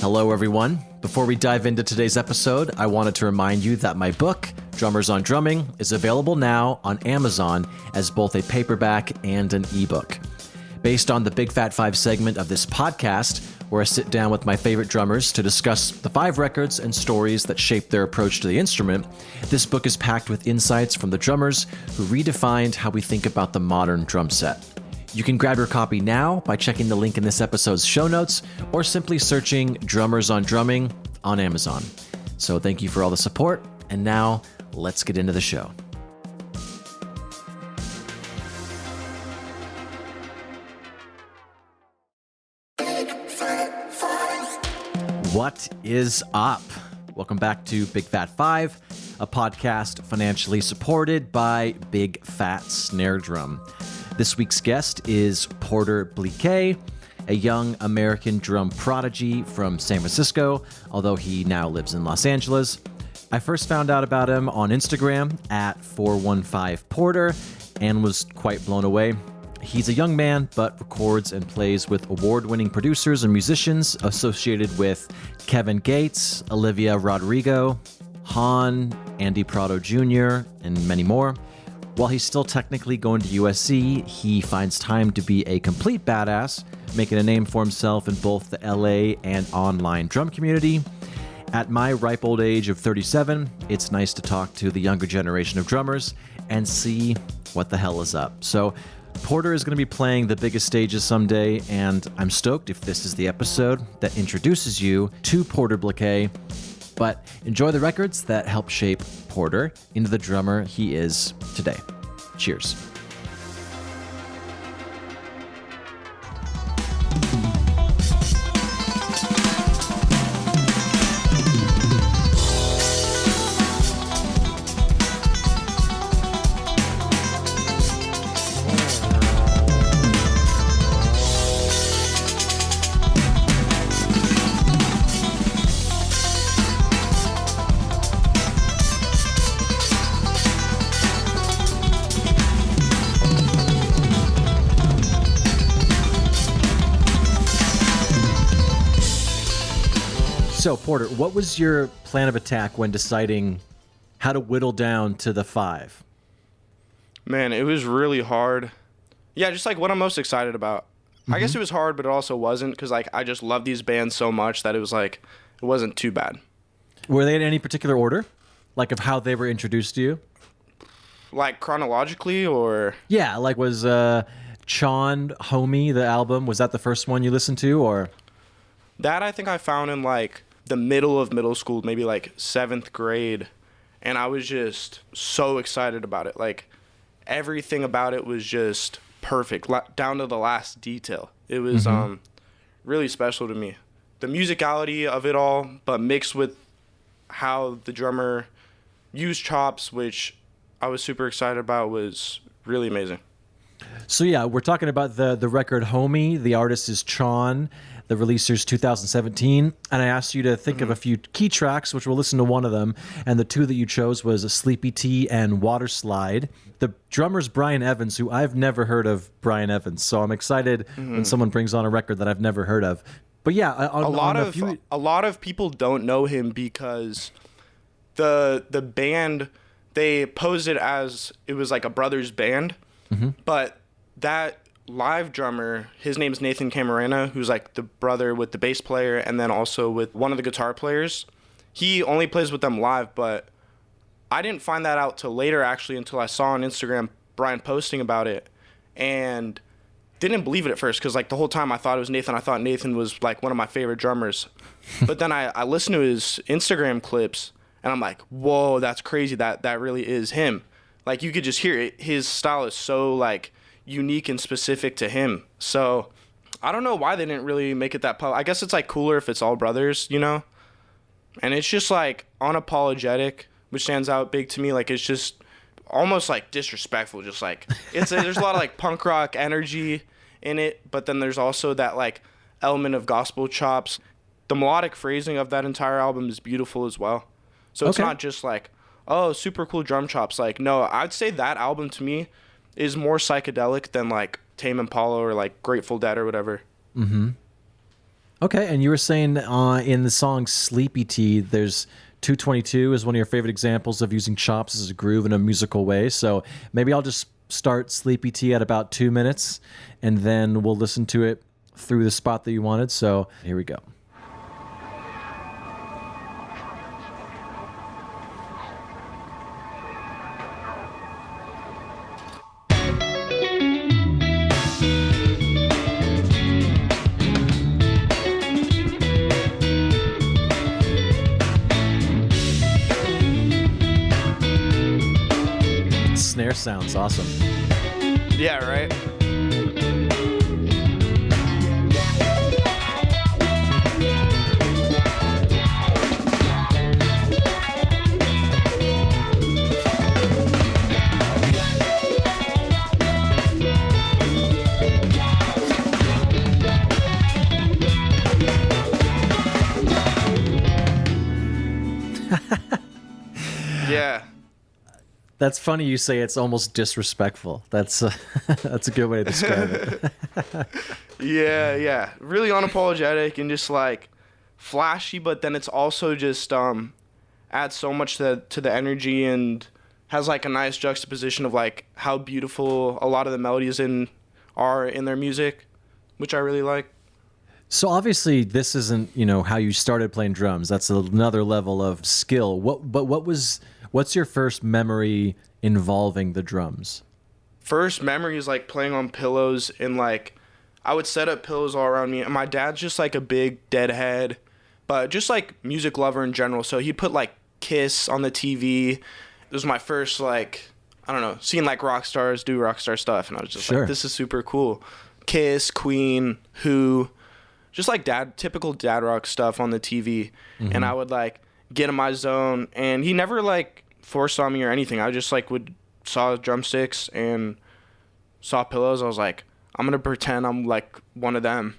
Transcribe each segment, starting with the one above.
Hello, everyone. Before we dive into today's episode, I wanted to remind you that my book, Drummers on Drumming, is available now on Amazon as both a paperback and an ebook. Based on the Big Fat 5 segment of this podcast, where I sit down with my favorite drummers to discuss the 5 records and stories that shaped their approach to the instrument, this book is packed with insights from the drummers who redefined how we think about the modern drum set. You can grab your copy now by checking the link in this episode's show notes or simply searching Drummers on Drumming on Amazon. So thank you for all the support, and now let's get into the show. What is up? Welcome back to Big Fat 5, a podcast financially supported by Big Fat Snare Drum. This week's guest is Porter Bliquez, a young American drum prodigy from San Francisco, although he now lives in Los Angeles. I first found out about him on Instagram at 415porter and was quite blown away. He's a young man, but records and plays with award-winning producers and musicians associated with Kevin Gates, Olivia Rodrigo, Han, Andy Prado Jr., and many more. While he's still technically going to USC, he finds time to be a complete badass, making a name for himself in both the LA and online drum community. At my ripe old age of 37, it's nice to talk to the younger generation of drummers and see what the hell is up. So Porter is going to be playing the biggest stages someday, and I'm stoked if this is the episode that introduces you to Porter Bliquez. But enjoy the records that help shape Porter into the drummer he is today. Cheers. So, Porter, what was your plan of attack when deciding how to whittle down to the 5? Man, it was really hard. Yeah, just like what I'm most excited about. I guess it was hard, but it also wasn't, because like I just love these bands so much that it was like, it wasn't too bad. Were they in any particular order? Like of how they were introduced to you? Like chronologically, or? Yeah, like was Chon Homie, the album, was that the first one you listened to, or? That I think I found in like the middle of middle school, maybe like 7th grade. And I was just so excited about it. Like everything about it was just perfect, down to the last detail. It was really special to me. The musicality of it all, but mixed with how the drummer used chops, which I was super excited about, was really amazing. So yeah, we're talking about the record Homie. The artist is Chon. The releaser's 2017, and I asked you to think of a few key tracks, which we'll listen to one of them, and the two that you chose was a Sleepy Tea and Water Slide. The drummer's Brian Evans, who I've never heard of Brian Evans, so I'm excited when someone brings on a record that I've never heard of. But yeah, a lot of people don't know him because the band, they posed it as it was like a brothers band, but that live drummer, his name's Nathan Camarena, who's like the brother with the bass player and then also with one of the guitar players. He only plays with them live, but I didn't find that out till later actually, until I saw on Instagram Brian posting about it, and didn't believe it at first because like the whole time I thought it was Nathan. I thought Nathan was like one of my favorite drummers. But then I listened to his Instagram clips and I'm like, whoa, that's crazy. That really is him. Like you could just hear it. His style is so like unique and specific to him. So I don't know why they didn't really make it that I guess it's like cooler if it's all brothers, you know? And it's just like unapologetic, which stands out big to me. Like it's just almost like disrespectful, just like there's a lot of like punk rock energy in it, but then there's also that like element of gospel chops. The melodic phrasing of that entire album is beautiful as well. So it's not just like, oh, super cool drum chops. Like, no, I'd say that album to me is more psychedelic than like Tame Impala or like Grateful Dead or whatever. Mm-hmm. Okay, and you were saying in the song Sleepy Tea, there's 222 is one of your favorite examples of using chops as a groove in a musical way. So maybe I'll just start Sleepy Tea at about 2 minutes, and then we'll listen to it through the spot that you wanted. So here we go. Snare sounds awesome. Yeah, right? Yeah. That's funny you say it's almost disrespectful. That's a good way to describe it. Yeah. Really unapologetic and just like flashy, but then it's also just adds so much to the energy and has like a nice juxtaposition of like how beautiful a lot of the melodies are in their music, which I really like. So obviously this isn't, how you started playing drums. That's another level of skill. What's your first memory involving the drums? First memory is like playing on pillows and like I would set up pillows all around me. And my dad's just like a big deadhead, but just like music lover in general. So he'd put like Kiss on the TV. It was my first like, I don't know, seeing like rock stars do rock star stuff. And I was just like, this is super cool. Kiss, Queen, Who, just like typical dad rock stuff on the TV. Mm-hmm. And I would like get in my zone, and he never like forced on me or anything. I just like saw drumsticks and saw pillows. I was like, I'm gonna pretend I'm like one of them.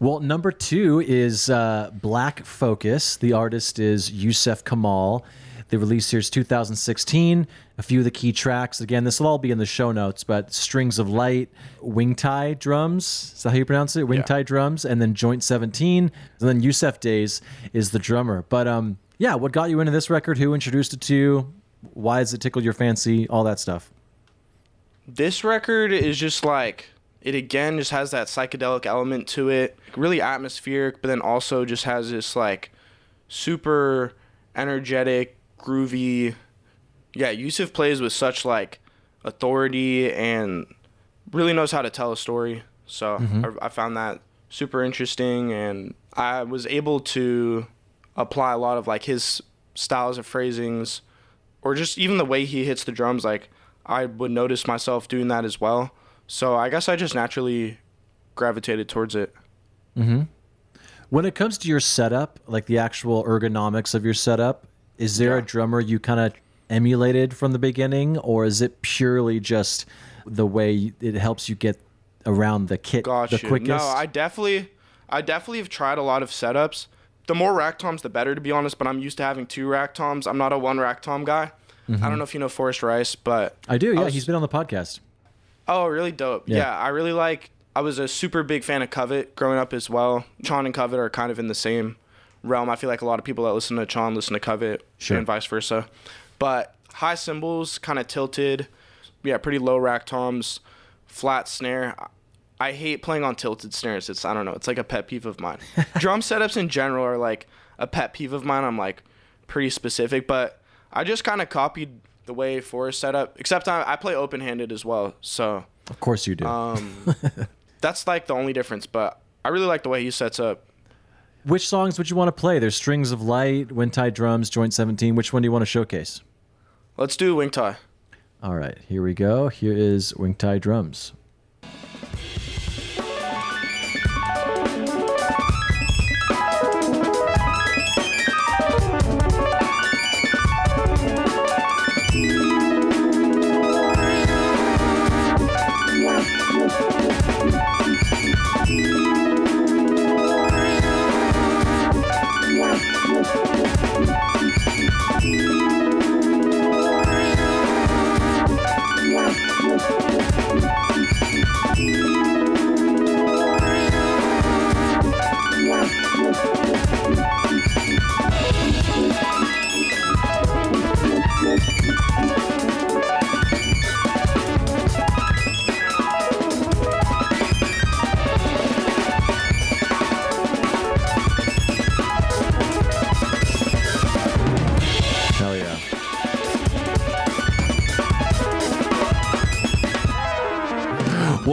Well, number 2 is Black Focus. The artist is Yusef Kamal. The release here is 2016. A few of the key tracks. Again, this will all be in the show notes, but Strings of Light, Wing Tie drums. Is that how you pronounce it? Wing Tie drums, and then Joint 17. And then Yusef Days is the drummer. But what got you into this record? Who introduced it to you? Why does it tickle your fancy? All that stuff. This record is just like, it again just has that psychedelic element to it. Really atmospheric, but then also just has this like super energetic, groovy. Yeah, Yusef plays with such like authority and really knows how to tell a story. So I found that super interesting, and I was able to apply a lot of like his styles of phrasings, or just even the way he hits the drums. Like I would notice myself doing that as well. So I guess I just naturally gravitated towards it. Mm-hmm. When it comes to your setup, like the actual ergonomics of your setup, is there a drummer you kind of emulated from the beginning, or is it purely just the way it helps you get around the kit the quickest? No, I definitely have tried a lot of setups. The more rack toms, the better, to be honest, but I'm used to having 2 rack toms. I'm not a 1 rack tom guy. Mm-hmm. I don't know if you know Forrest Rice, but... I do, yeah. He's been on the podcast. Oh, really dope. Yeah, I was a super big fan of Covet growing up as well. Chon and Covet are kind of in the same realm. I feel like a lot of people that listen to Chon listen to Covet, and vice versa. But high cymbals, kind of tilted. Yeah, pretty low rack toms, flat snare. I hate playing on tilted snares. I don't know. It's like a pet peeve of mine. Drum setups in general are like a pet peeve of mine. I'm like pretty specific, but I just kind of copied the way Forrest set up, except I play open-handed as well. So of course you do. That's like the only difference, but I really like the way he sets up. Which songs would you want to play? There's Strings of Light, Wind Tie Drums, Joint 17. Which one do you want to showcase? Let's do Wing Tie. All right, here we go. Here is Wing Tie Drums.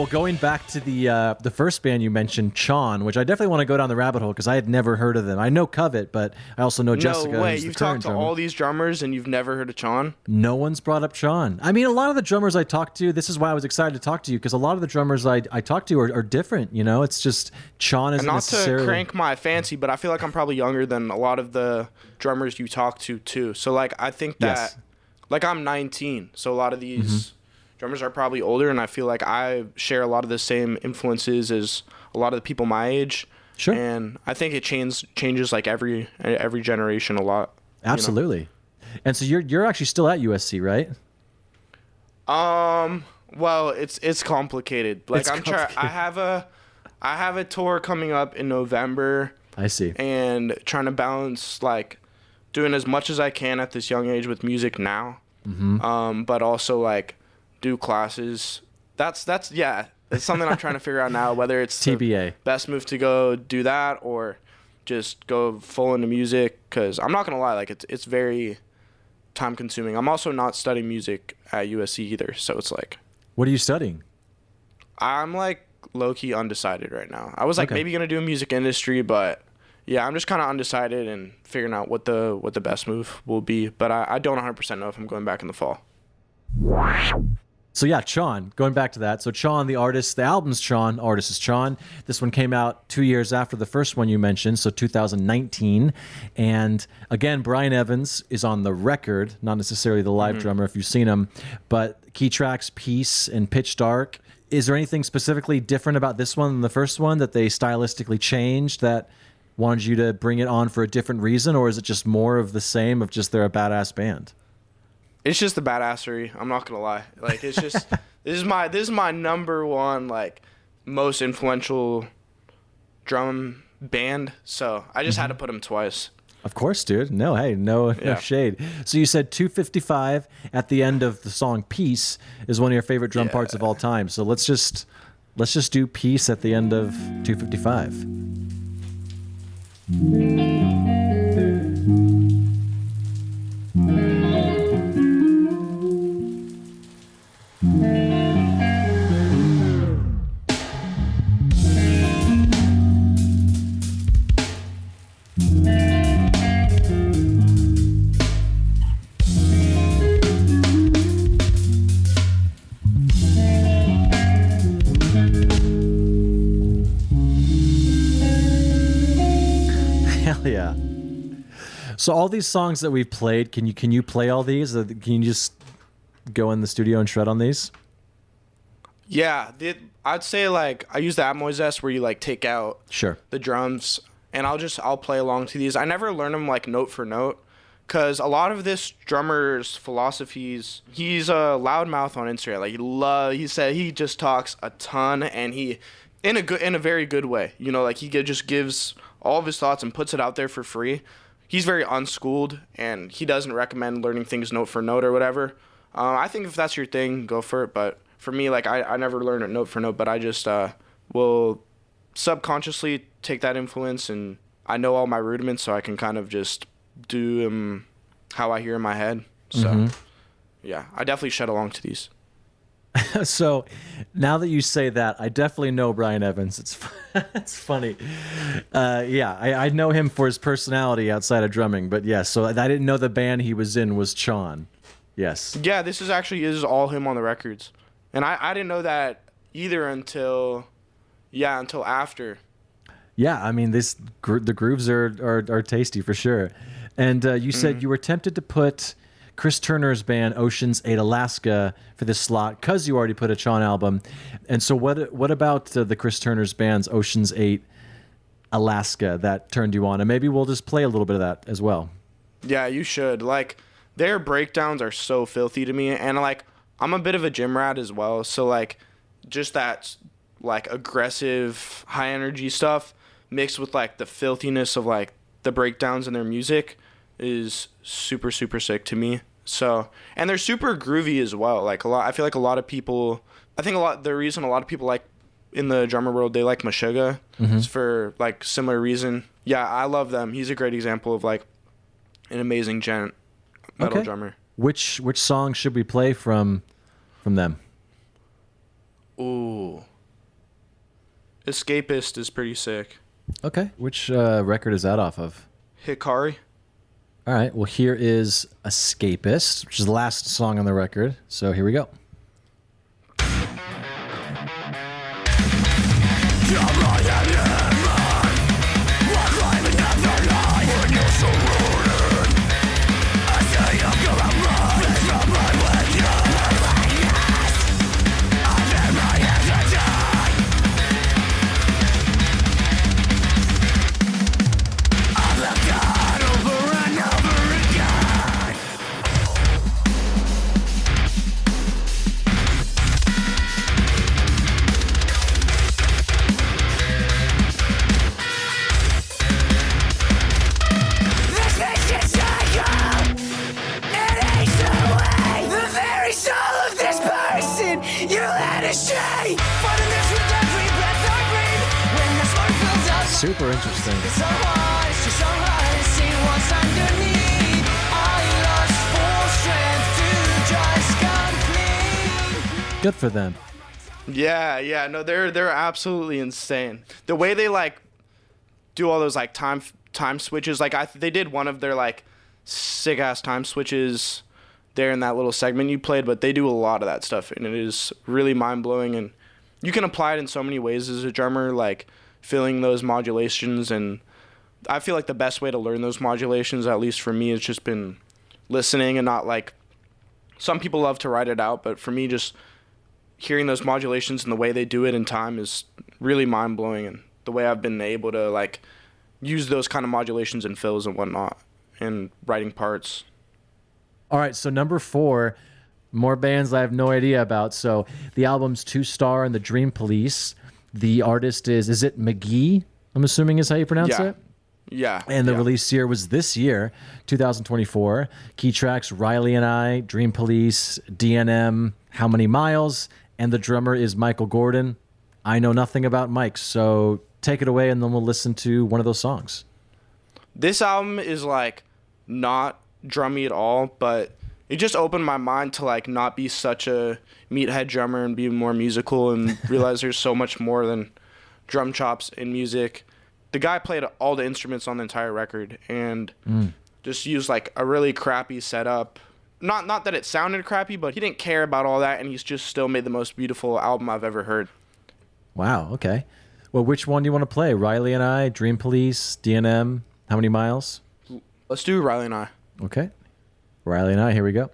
Well, going back to the first band you mentioned, Chon, which I definitely want to go down the rabbit hole because I had never heard of them. I know Covet, but I also know Jessica. No way, who's you've the current talked to drummer. all these drummers and you've never heard of Chon? No one's brought up Chon. I mean, a lot of the drummers I talked to, this is why I was excited to talk to you, because a lot of the drummers I talk to are different, you know? It's just Chon isn't Not necessarily... to crank my fancy, but I feel like I'm probably younger than a lot of the drummers you talk to, too. So, like, I think that... Yes. Like, I'm 19, so a lot of these drummers are probably older, and I feel like I share a lot of the same influences as a lot of the people my age. Sure. And I think it changes like every generation a lot. Absolutely. You know? And so you're actually still at USC, right? Well, it's complicated. Like It's I'm complicated. I have a tour coming up in November. I see. And trying to balance like doing as much as I can at this young age with music now. But also like do classes. That's it's something I'm trying to figure out now, whether it's TBA. the best move to go do that or just go full into music, because I'm not gonna lie, like it's very time consuming. I'm also not studying music at USC either, so it's like, What are you studying? I'm like low key undecided right now. I was like Okay. maybe gonna do a music industry, but yeah, I'm just kind of undecided and figuring out what the best move will be. But I don't 100% know if I'm going back in the fall. So yeah, Chon, going back to that. So Chon, the artist, the album's Chon, artist is Chon. This one came out 2 years after the first one you mentioned, so 2019. And again, Brian Evans is on the record, not necessarily the live drummer if you've seen him, but key tracks, Peace and Pitch Dark. Is there anything specifically different about this one than the first one that they stylistically changed that wanted you to bring it on for a different reason? Or is it just more of the same of just they're a badass band? It's just the badassery. I'm not gonna lie. Like it's just this is my number one like most influential drum band. So I just had to put them twice. Of course, dude. No, hey, no Yeah. shade. So you said 255 at the end of the song Peace is one of your favorite drum parts of all time. So let's just do Peace at the end of 255. Hell yeah. So all these songs that we've played, can you play all these? Can you just go in the studio and shred on these? Yeah, I'd say like I use the Atmoisest where you like take out Sure. the drums, and I'll play along to these. I never learn them like note for note, because a lot of this drummer's philosophies, he's a loudmouth on Instagram. Like he said he just talks a ton, and he in a very good way. You know, like he just gives all of his thoughts and puts it out there for free. He's very unschooled, and he doesn't recommend learning things note for note or whatever. I think if that's your thing, go for it. But for me, like I never learn it note for note, but I just will subconsciously take that influence, and I know all my rudiments, so I can kind of just do them how I hear in my head. So yeah, I definitely shed along to these. So now that you say that, I definitely know Brian Evans. It's funny. Yeah, I know him for his personality outside of drumming, but yes, so I didn't know the band he was in was Chon. Yes. Yeah, this is all him on the records. And I didn't know that either until after. Yeah, I mean the grooves are tasty for sure. And you said you were tempted to put Chris Turner's band Ocean's 8 Alaska for this slot because you already put a Chon album. And so what about the Chris Turner's band's Ocean's 8 Alaska that turned you on? And maybe we'll just play a little bit of that as well. Yeah, you should. Like, their breakdowns are so filthy to me, and like I'm a bit of a gym rat as well, so like just that like aggressive high energy stuff mixed with like the filthiness of like the breakdowns in their music is super super sick to me. So, and they're super groovy as well. Like I feel like the reason a lot of people like in the drummer world, they like Meshuggah is for like similar reason. Yeah, I love them. He's a great example of like an amazing metal drummer. Which song should we play from them? Ooh, Escapist is pretty sick. Okay. Which record is that off of? Hikari. All right. Well, here is Escapist, which is the last song on the record. So here we go. Super interesting. Good for them. Yeah, no, they're absolutely insane. The way they like do all those like time switches, like they did one of their like sick ass time switches there in that little segment you played, but they do a lot of that stuff, and it is really mind blowing. And you can apply it in so many ways as a drummer, like filling those modulations. And I feel like the best way to learn those modulations, at least for me, has just been listening and not like, some people love to write it out, but for me, just hearing those modulations and the way they do it in time is really mind blowing. And the way I've been able to like use those kind of modulations and fills and whatnot and writing parts. All right. So number 4, more bands I have no idea about. So the album's 2-Star and the Dream Police. The artist is it McGee? I'm assuming is how you pronounce it? Yeah. And the release year was this year, 2024. Key tracks, Riley and I, Dream Police, DNM, How Many Miles, and the drummer is Michael Gordon. I know nothing about Mike, so take it away and then we'll listen to one of those songs. This album is like not drummy at all, but it just opened my mind to like not be such a meathead drummer and be more musical and realize there's so much more than drum chops in music. The guy played all the instruments on the entire record and just used like a really crappy setup. Not that it sounded crappy, but he didn't care about all that, and he's just still made the most beautiful album I've ever heard. Wow, okay. Well, which one do you want to play? Riley and I, Dream Police, DNM, How Many Miles? Let's do Riley and I. Okay. Riley and I, here we go.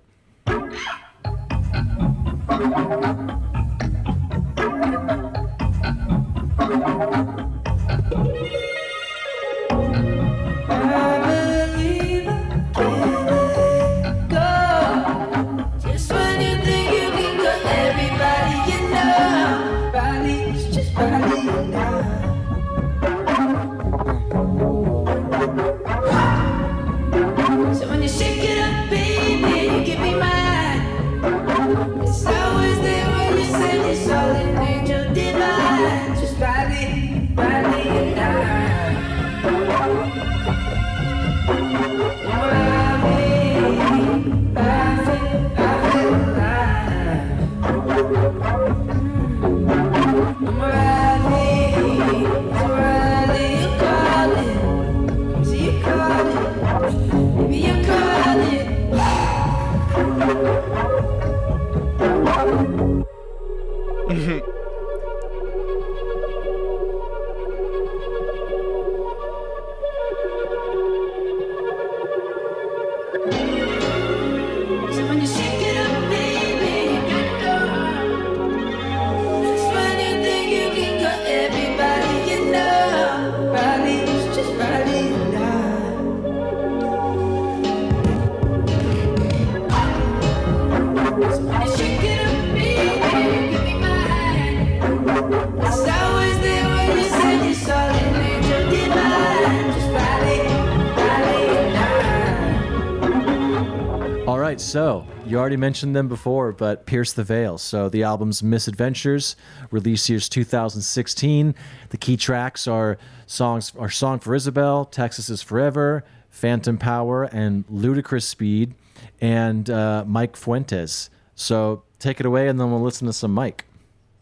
So, you already mentioned them before, but Pierce the Veil. So, the album's Misadventures, release year's 2016. The key tracks are Song for Isabel, Texas is Forever, Phantom Power, and Ludicrous Speed, and Mike Fuentes. So, take it away, and then we'll listen to some Mike.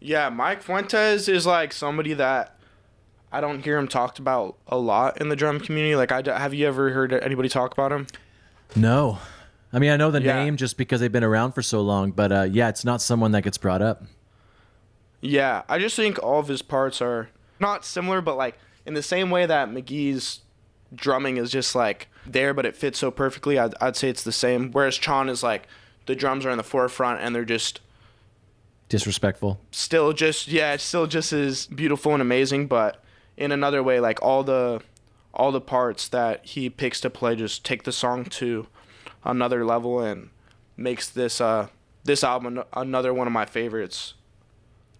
Yeah, Mike Fuentes is like somebody that I don't hear him talked about a lot in the drum community. Like, have you ever heard anybody talk about him? No. I mean, I know the name just because they've been around for so long, but yeah, it's not someone that gets brought up. Yeah, I just think all of his parts are not similar, but like in the same way that McGee's drumming is just like there, but it fits so perfectly. I'd say it's the same. Whereas Chon is like the drums are in the forefront and they're just disrespectful. Still just as beautiful and amazing, but in another way, like all the parts that he picks to play just take the song to another level and makes this album another one of my favorites.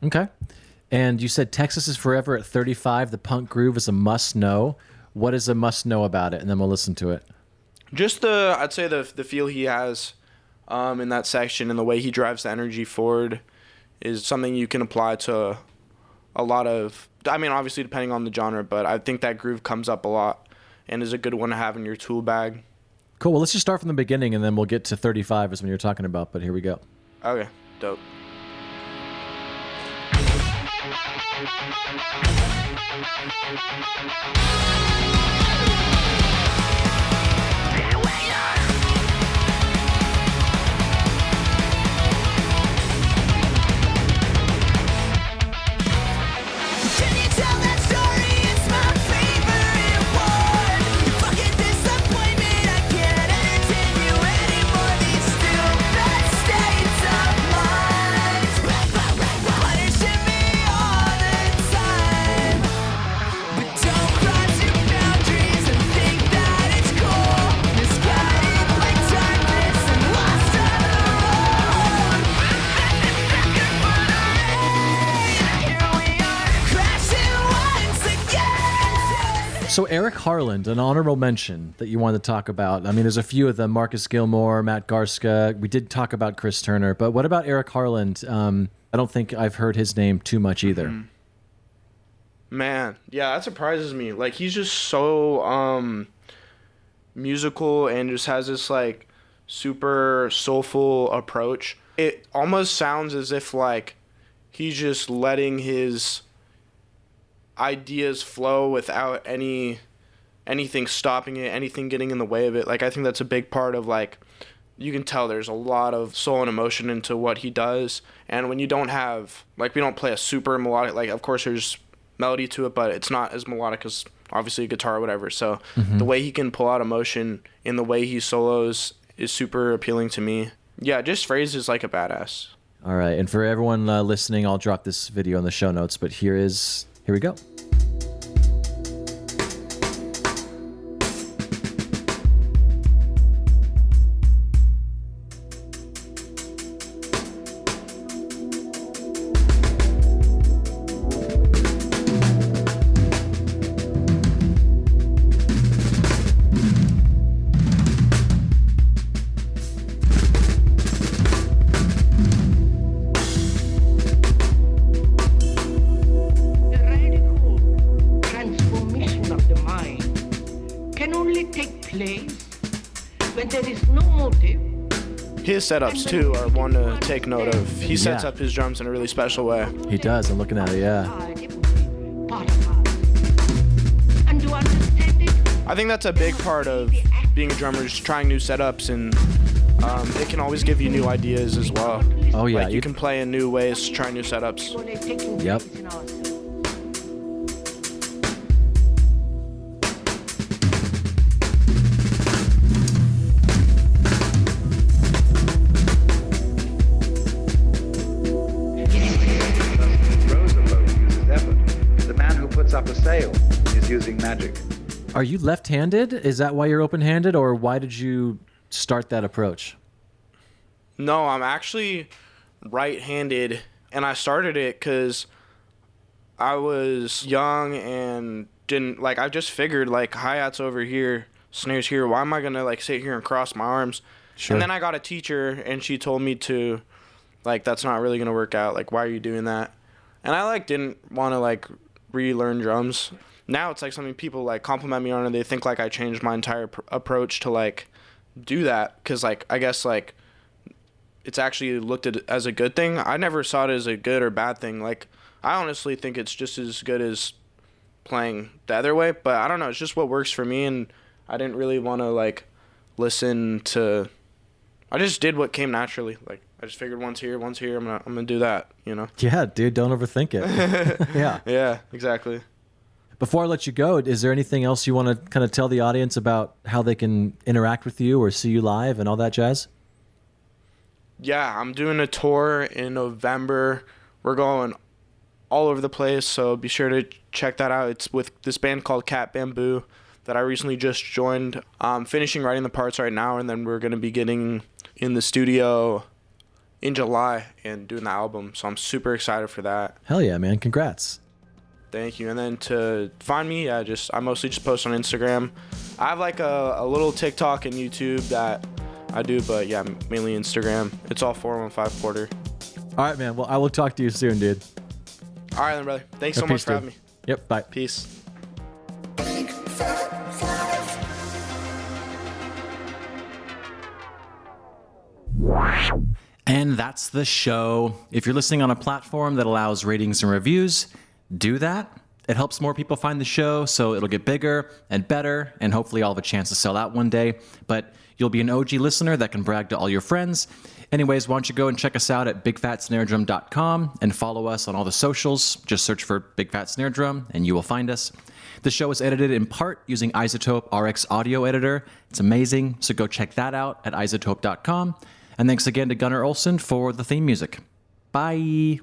Okay. And you said Texas is Forever at 35. The punk groove is a must know. What is a must know about it? And then we'll listen to it. Just I'd say the feel he has in that section and the way he drives the energy forward is something you can apply to a lot of, I mean, obviously depending on the genre, but I think that groove comes up a lot and is a good one to have in your tool bag. Cool. Well, let's just start from the beginning and then we'll get to 35 is when you're talking about, but here we go. Okay, dope. So Eric Harland, an honorable mention that you wanted to talk about. I mean, there's a few of them, Marcus Gilmore, Matt Garska. We did talk about Chris Turner, but what about Eric Harland? I don't think I've heard his name too much either. Mm-hmm. Man, yeah, that surprises me. Like, he's just so musical and just has this, like, super soulful approach. It almost sounds as if, like, he's just letting his ideas flow without anything stopping it, anything getting in the way of it. Like, I think that's a big part of, like, you can tell there's a lot of soul and emotion into what he does. And when you don't have, like, we don't play a super melodic, like, of course there's melody to it, but it's not as melodic as obviously a guitar or whatever. So the way he can pull out emotion in the way he solos is super appealing to me. Yeah, just phrase is like a badass. All right, and for everyone listening, I'll drop this video in the show notes, but here we go. His setups too are one to take note of. He sets up his drums in a really special way. He does. I'm looking at it, yeah. I think that's a big part of being a drummer, is trying new setups, and it can always give you new ideas as well. Oh yeah, like you can play in new ways, try new setups. Yep. Using magic. Are you left-handed? Is that why you're open-handed, or why did you start that approach? No, I'm actually right-handed, and I started it because I was young and didn't, like, I just figured, like, hi-hats over here, snares here, why am I gonna, like, sit here and cross my arms? Sure. And then I got a teacher, and she told me to, like, that's not really gonna work out, like, why are you doing that? And I, like, didn't want to, like, relearn drums. Now it's like something people like compliment me on, and they think like I changed my entire approach to like do that, because like I guess like it's actually looked at as a good thing. I never saw it as a good or bad thing. Like I honestly think it's just as good as playing the other way, but I don't know, it's just what works for me, and I didn't really want to like listen to, I just did what came naturally. Like I just figured one's here, I'm gonna do that, you know. Yeah, dude, don't overthink it. Yeah, exactly. Before I let you go, is there anything else you want to kind of tell the audience about how they can interact with you or see you live and all that jazz? Yeah, I'm doing a tour in November. We're going all over the place, so be sure to check that out. It's with this band called Cat Bamboo that I recently just joined. I'm finishing writing the parts right now, and then we're going to be getting in the studio in July and doing the album, so I'm super excited for that. Hell yeah, man. Congrats. Thank you. And then to find me, I mostly just post on Instagram. I have like a little TikTok and YouTube that I do, but yeah, mainly Instagram. It's all 415 Porter. All right, man. Well, I will talk to you soon, dude. All right, then, brother. Thanks so much for having me. Yep, bye. Peace. And that's the show. If you're listening on a platform that allows ratings and reviews, do that. It helps more people find the show, so it'll get bigger and better, and hopefully I'll have a chance to sell out one day. But you'll be an OG listener that can brag to all your friends. Anyways, why don't you go and check us out at bigfatsnaredrum.com and follow us on all the socials. Just search for Big Fat Snare Drum and you will find us. The show is edited in part using Isotope RX Audio Editor. It's amazing, so go check that out at isotope.com. And thanks again to Gunnar Olsen for the theme music. Bye.